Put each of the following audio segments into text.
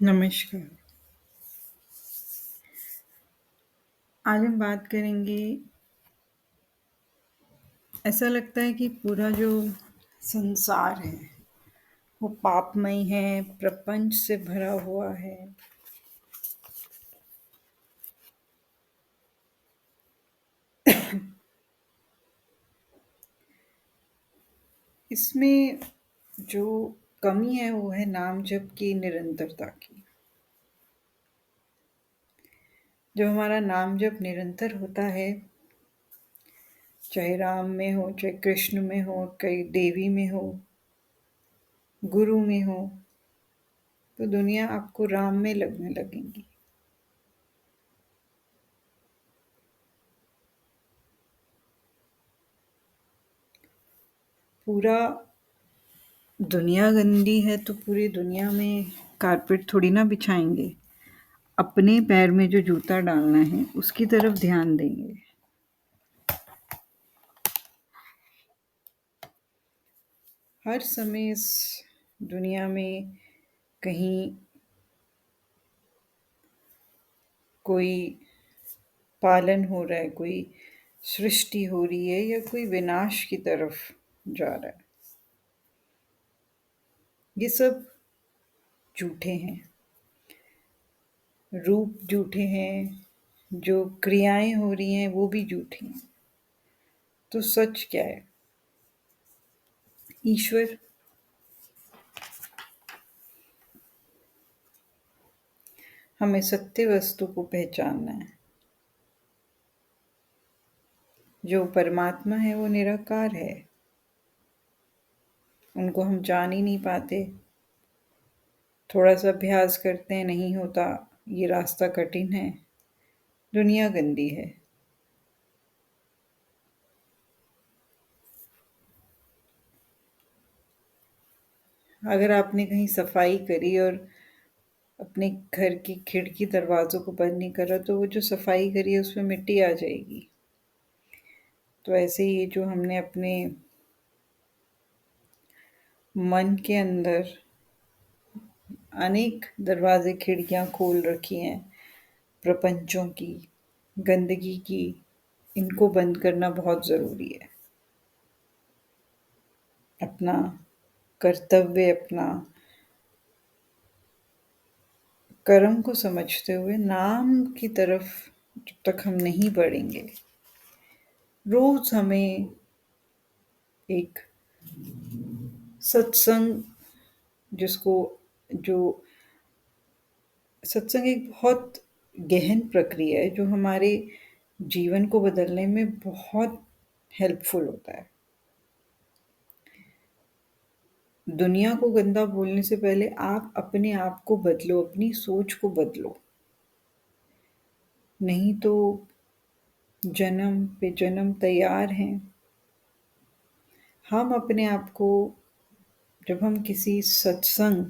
नमस्कार। आज हम बात करेंगे। ऐसा लगता है कि पूरा जो संसार है वो पापमय है, प्रपंच से भरा हुआ है। इसमें जो कमी है वो है नाम जप की निरंतरता की। जब हमारा नाम जप निरंतर होता है, चाहे राम में हो, चाहे कृष्ण में हो, चाहे देवी में हो, गुरु में हो, तो दुनिया आपको राम में लगने लगेगी। पूरा दुनिया गंदी है तो पूरी दुनिया में कारपेट थोड़ी ना बिछाएंगे। अपने पैर में जो जूता डालना है उसकी तरफ ध्यान देंगे। हर समय इस दुनिया में कहीं कोई पालन हो रहा है, कोई सृष्टि हो रही है या कोई विनाश की तरफ जा रहा है। ये सब झूठे हैं, रूप झूठे हैं, जो क्रियाएं हो रही हैं वो भी झूठी हैं। तो सच क्या है? ईश्वर। हमें सत्य वस्तु को पहचानना है। जो परमात्मा है वो निराकार है। उनको हम जान ही नहीं पाते। थोड़ा सा अभ्यास करते हैं, नहीं होता, ये रास्ता कठिन है, दुनिया गंदी है। अगर आपने कहीं सफाई करी और अपने घर की खिड़की दरवाज़ों को बंद नहीं करा तो वो जो सफाई करी है उसमें मिट्टी आ जाएगी। तो ऐसे ही ये जो हमने अपने मन के अंदर अनेक दरवाजे खिड़कियां खोल रखी हैं प्रपंचों की, गंदगी की, इनको बंद करना बहुत ज़रूरी है। अपना कर्तव्य, अपना कर्म को समझते हुए नाम की तरफ जब तक हम नहीं बढ़ेंगे, रोज हमें एक सत्संग, जिसको जो सत्संग एक बहुत गहन प्रक्रिया है जो हमारे जीवन को बदलने में बहुत हेल्पफुल होता है। दुनिया को गंदा बोलने से पहले आप अपने आप को बदलो, अपनी सोच को बदलो। नहीं तो जन्म पे जन्म तैयार हैं। हम अपने आप को, जब हम किसी सत्संग,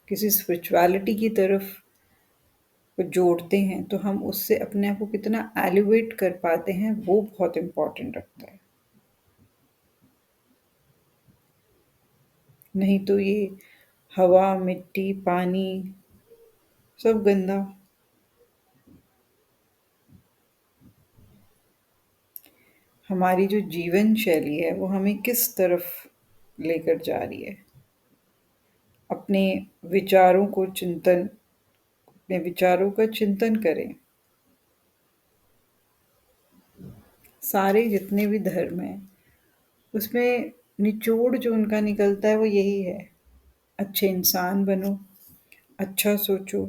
किसी स्पिरिचुअलिटी की तरफ को जोड़ते हैं तो हम उससे अपने आप को कितना एलिवेट कर पाते हैं वो बहुत इम्पोर्टेंट रखता है। नहीं तो ये हवा, मिट्टी, पानी सब गंदा। हमारी जो जीवन शैली है वो हमें किस तरफ लेकर जा रही है। अपने विचारों को चिंतन अपने विचारों का चिंतन करें। सारे जितने भी धर्म हैं उसमें निचोड़ जो उनका निकलता है वो यही है। अच्छे इंसान बनो, अच्छा सोचो,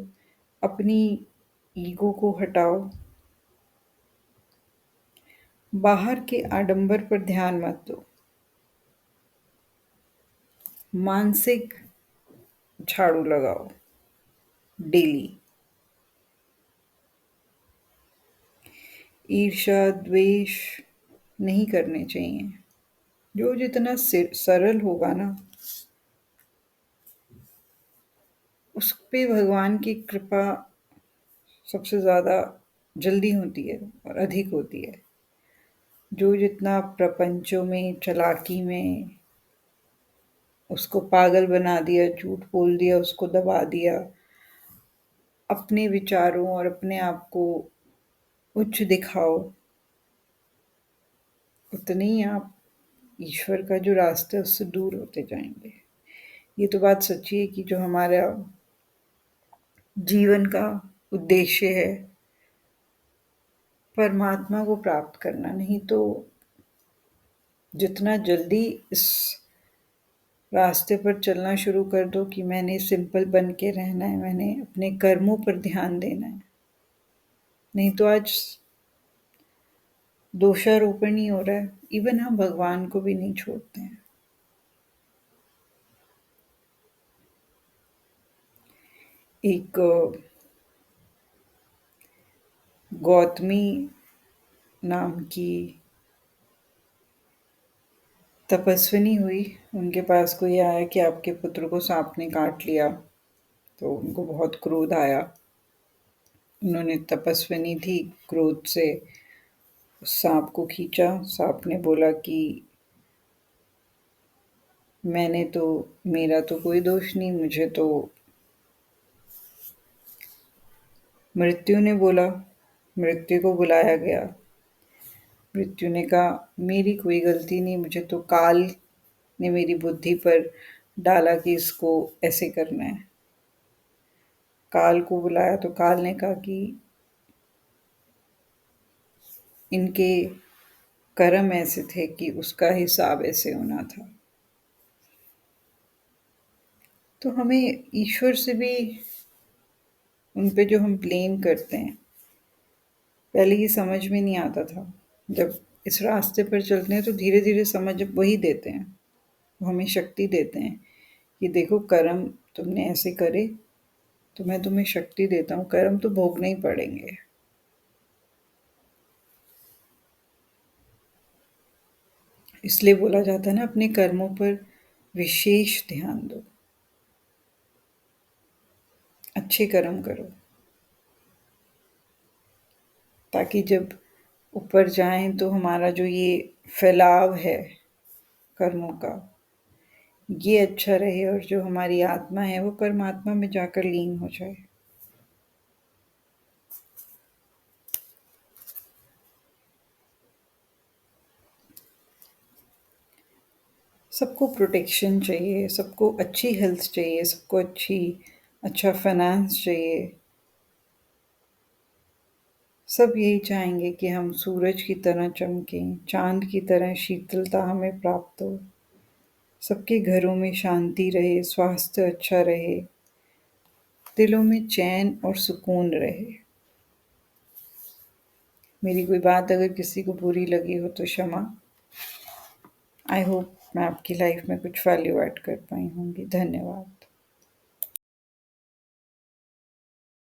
अपनी ईगो को हटाओ, बाहर के आडंबर पर ध्यान मत दो, मानसिक झाड़ू लगाओ डेली। ईर्ष्या, द्वेष नहीं करने चाहिए। जो जितना सरल होगा ना, उस पे भगवान की कृपा सबसे ज़्यादा जल्दी होती है और अधिक होती है। जो जितना प्रपंचों में, चालाकी में, उसको पागल बना दिया, झूठ बोल दिया, उसको दबा दिया, अपने विचारों और अपने आप को उच्च दिखाओ, उतने ही आप ईश्वर का जो रास्ता है उससे दूर होते जाएँगे। ये तो बात सच्ची है कि जो हमारा जीवन का उद्देश्य है, परमात्मा को प्राप्त करना, नहीं तो जितना जल्दी इस रास्ते पर चलना शुरू कर दो कि मैंने सिंपल बन के रहना है, मैंने अपने कर्मों पर ध्यान देना है, नहीं तो आज दोषारोपण ही हो रहा है। इवन हम भगवान को भी नहीं छोड़ते हैं। एक गौतमी नाम की तपस्विनी हुई, उनके पास कोई आया कि आपके पुत्र को सांप ने काट लिया, तो उनको बहुत क्रोध आया। उन्होंने तपस्विनी थी, क्रोध से उस सांप को खींचा। सांप ने बोला कि मेरा तो कोई दोष नहीं, मुझे तो मृत्यु ने बोला। मृत्यु को बुलाया गया। मृत्यु ने कहा मेरी कोई गलती नहीं, मुझे तो काल ने मेरी बुद्धि पर डाला कि इसको ऐसे करना है। काल को बुलाया तो काल ने कहा कि इनके कर्म ऐसे थे कि उसका हिसाब ऐसे होना था। तो हमें ईश्वर से भी उन पे जो हम ब्लेम करते हैं, पहले ये समझ में नहीं आता था। जब इस रास्ते पर चलते हैं तो धीरे धीरे समझ वही देते हैं, वो हमें शक्ति देते हैं कि देखो कर्म तुमने ऐसे करे तो मैं तुम्हें शक्ति देता हूँ, कर्म तो भोगने ही पड़ेंगे। इसलिए बोला जाता है ना, अपने कर्मों पर विशेष ध्यान दो, अच्छे कर्म करो, ताकि जब ऊपर जाएं तो हमारा जो ये फैलाव है कर्मों का, ये अच्छा रहे और जो हमारी आत्मा है वो परमात्मा में जाकर लीन हो जाए। सबको प्रोटेक्शन चाहिए, सबको अच्छी हेल्थ चाहिए, सबको अच्छा फाइनेंस चाहिए। सब यही चाहेंगे कि हम सूरज की तरह चमकें, चाँद की तरह शीतलता हमें प्राप्त हो, सबके घरों में शांति रहे, स्वास्थ्य अच्छा रहे, दिलों में चैन और सुकून रहे। मेरी कोई बात अगर किसी को बुरी लगी हो तो क्षमा। आई होप मैं आपकी लाइफ में कुछ वैल्यू ऐड कर पाई होंगी। धन्यवाद।